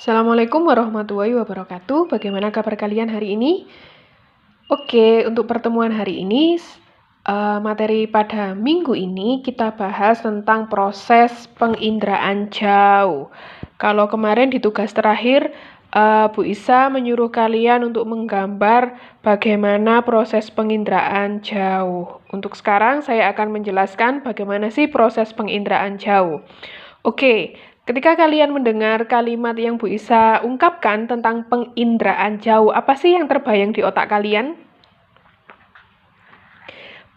Assalamualaikum warahmatullahi wabarakatuh. Bagaimana kabar kalian hari ini? Oke, untuk pertemuan hari ini, materi pada minggu ini kita bahas tentang proses penginderaan jauh. Kalau kemarin di tugas terakhir, Bu Isa menyuruh kalian untuk menggambar bagaimana proses penginderaan jauh. Untuk sekarang saya akan menjelaskan bagaimana sih proses penginderaan jauh. Oke, ketika kalian mendengar kalimat yang Bu Isa ungkapkan tentang penginderaan jauh, apa sih yang terbayang di otak kalian?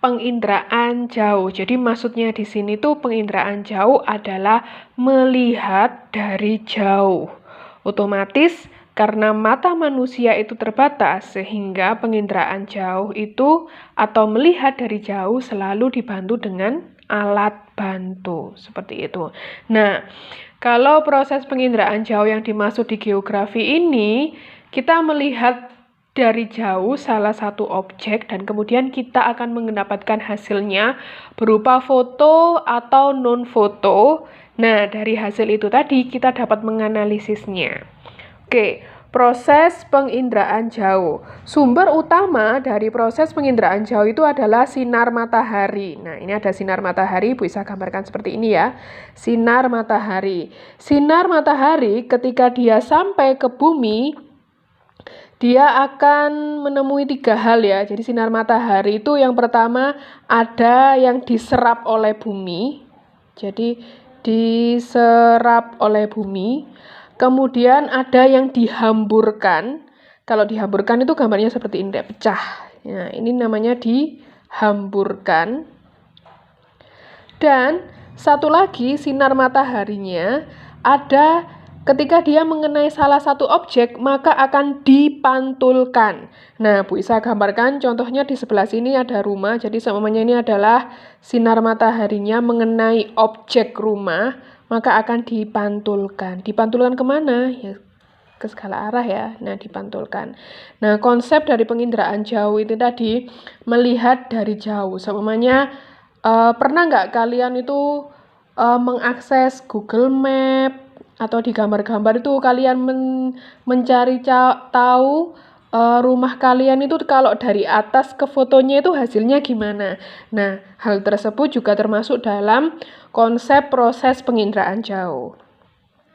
Penginderaan jauh. Jadi maksudnya di sini tuh penginderaan jauh adalah melihat dari jauh. Otomatis karena mata manusia itu terbatas sehingga penginderaan jauh itu atau melihat dari jauh selalu dibantu dengan alat bantu seperti itu. Nah, kalau proses penginderaan jauh yang dimaksud di geografi ini, kita melihat dari jauh salah satu objek dan kemudian kita akan mendapatkan hasilnya berupa foto atau non-foto. Nah, dari hasil itu tadi kita dapat menganalisisnya. Oke, proses penginderaan jauh. Sumber utama dari proses penginderaan jauh itu adalah sinar matahari. Nah, ini ada sinar matahari, Bu Isa gambarkan seperti ini ya. Sinar matahari. Sinar matahari ketika dia sampai ke bumi, dia akan menemui 3 hal ya. Jadi sinar matahari itu yang pertama ada yang diserap oleh bumi. Jadi diserap oleh bumi. Kemudian ada yang dihamburkan. Kalau dihamburkan itu gambarnya seperti ini, pecah. Nah, ini namanya dihamburkan. Dan satu lagi sinar mataharinya ada ketika dia mengenai salah satu objek, maka akan dipantulkan. Nah, Bu Isa gambarkan contohnya di sebelah sini ada rumah. Jadi seumpamanya ini adalah sinar mataharinya mengenai objek rumah, maka akan dipantulkan. Dipantulkan kemana? Ya, ke segala arah ya. Nah, dipantulkan. Nah, konsep dari penginderaan jauh itu tadi melihat dari jauh. Seumpamanya pernah nggak kalian itu mengakses Google Map atau di gambar-gambar itu kalian mencari tahu rumah kalian itu kalau dari atas ke fotonya itu hasilnya gimana. Nah, hal tersebut juga termasuk dalam konsep proses penginderaan jauh.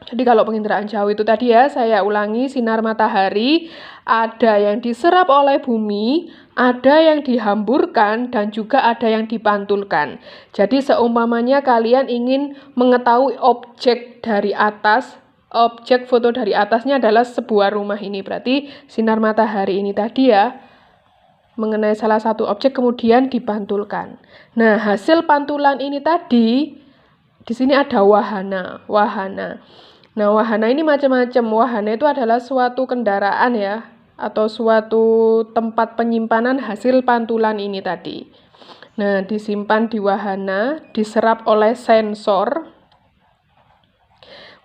Jadi kalau penginderaan jauh itu tadi ya, saya ulangi, sinar matahari ada yang diserap oleh bumi, ada yang dihamburkan, dan juga ada yang dipantulkan. Jadi seumpamanya kalian ingin mengetahui objek dari atas, objek foto dari atasnya adalah sebuah rumah ini. Berarti sinar matahari ini tadi ya, mengenai salah satu objek kemudian dipantulkan. Nah, hasil pantulan ini tadi, di sini ada wahana. Nah, wahana ini macam-macam. Wahana itu adalah suatu kendaraan ya, atau suatu tempat penyimpanan hasil pantulan ini tadi. Nah, disimpan di wahana, diserap oleh sensor.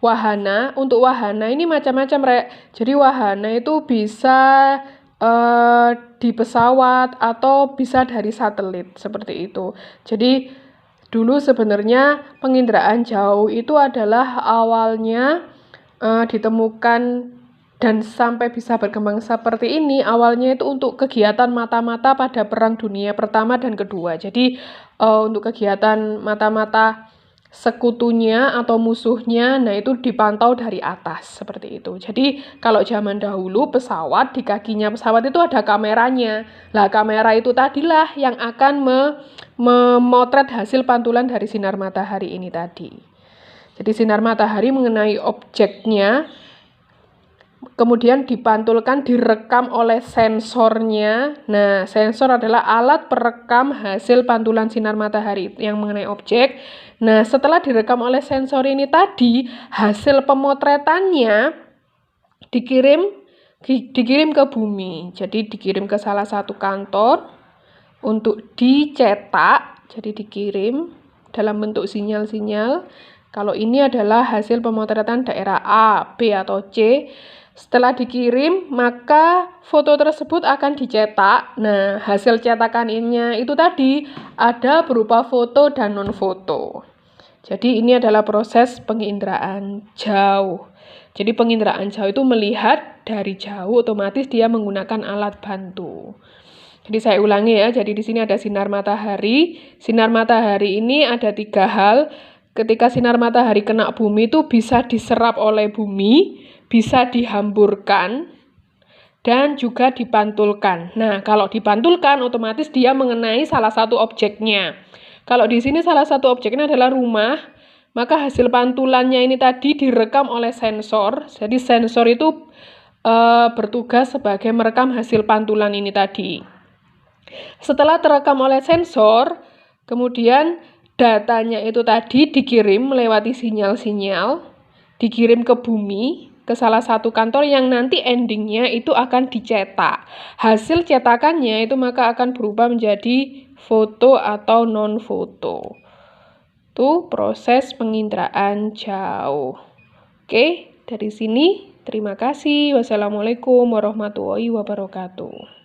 Wahana, untuk wahana ini macam-macam, Rek. Jadi wahana itu bisa di pesawat atau bisa dari satelit, seperti itu. Jadi dulu sebenarnya penginderaan jauh itu adalah awalnya ditemukan dan sampai bisa berkembang seperti ini, awalnya itu untuk kegiatan mata-mata pada Perang Dunia Pertama dan Kedua. Jadi untuk kegiatan mata-mata sekutunya atau musuhnya, nah itu dipantau dari atas seperti itu. Jadi kalau zaman dahulu pesawat, di kakinya pesawat itu ada kameranya. Lah kamera itu tadilah yang akan memotret hasil pantulan dari sinar matahari ini tadi. Jadi sinar matahari mengenai objeknya, kemudian dipantulkan, direkam oleh sensornya. Nah, sensor adalah alat perekam hasil pantulan sinar matahari yang mengenai objek. Nah, setelah direkam oleh sensor ini tadi, hasil pemotretannya dikirim ke bumi. Jadi dikirim ke salah satu kantor untuk dicetak. Jadi dikirim dalam bentuk sinyal-sinyal. Kalau ini adalah hasil pemotretan daerah A, B, atau C. Setelah dikirim, maka foto tersebut akan dicetak. Nah, hasil cetakannya itu tadi ada berupa foto dan non-foto. Jadi ini adalah proses penginderaan jauh. Jadi penginderaan jauh itu melihat dari jauh, otomatis dia menggunakan alat bantu. Jadi saya ulangi ya, jadi di sini ada sinar matahari. Sinar matahari ini ada 3 hal. Ketika sinar matahari kena bumi itu bisa diserap oleh bumi, bisa dihamburkan, dan juga dipantulkan. Nah, kalau dipantulkan otomatis dia mengenai salah satu objeknya. Kalau di sini salah satu objeknya adalah rumah, maka hasil pantulannya ini tadi direkam oleh sensor. Jadi sensor itu bertugas sebagai merekam hasil pantulan ini tadi. Setelah terekam oleh sensor, kemudian datanya itu tadi dikirim melewati sinyal-sinyal, dikirim ke bumi, ke salah satu kantor yang nanti endingnya itu akan dicetak. Hasil cetakannya itu maka akan berubah menjadi foto atau non-foto. Itu proses penginderaan jauh. Oke, dari sini terima kasih. Wassalamualaikum warahmatullahi wabarakatuh.